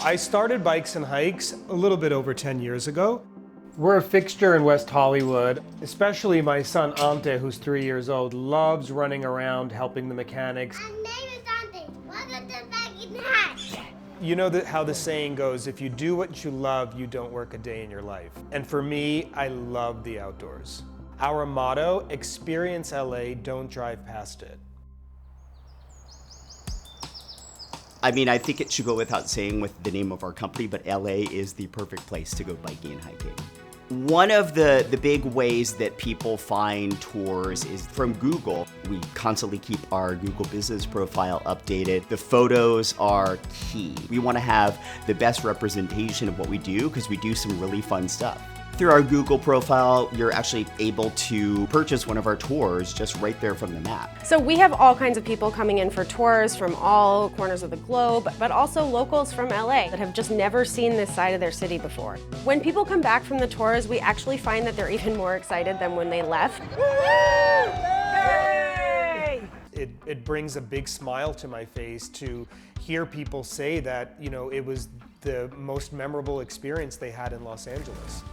I started Bikes and Hikes a little bit over 10 years ago. We're a fixture in West Hollywood. Especially my son Ante, who's 3 years old, loves running around helping the mechanics. My name is Ante. Welcome to Bikes and Hikes. You know how the saying goes, if you do what you love, you don't work a day in your life. And for me, I love the outdoors. Our motto, experience LA, don't drive past it. I mean, I think it should go without saying with the name of our company, but LA is the perfect place to go biking and hiking. One of the big ways that people find tours is from Google. We constantly keep our Google business profile updated. The photos are key. We want to have the best representation of what we do because we do some really fun stuff. Through our Google profile, you're actually able to purchase one of our tours just right there from the map. So we have all kinds of people coming in for tours from all corners of the globe, but also locals from LA that have just never seen this side of their city before. When people come back from the tours, we actually find that they're even more excited than when they left. It brings a big smile to my face to hear people say that, you know, it was the most memorable experience they had in Los Angeles.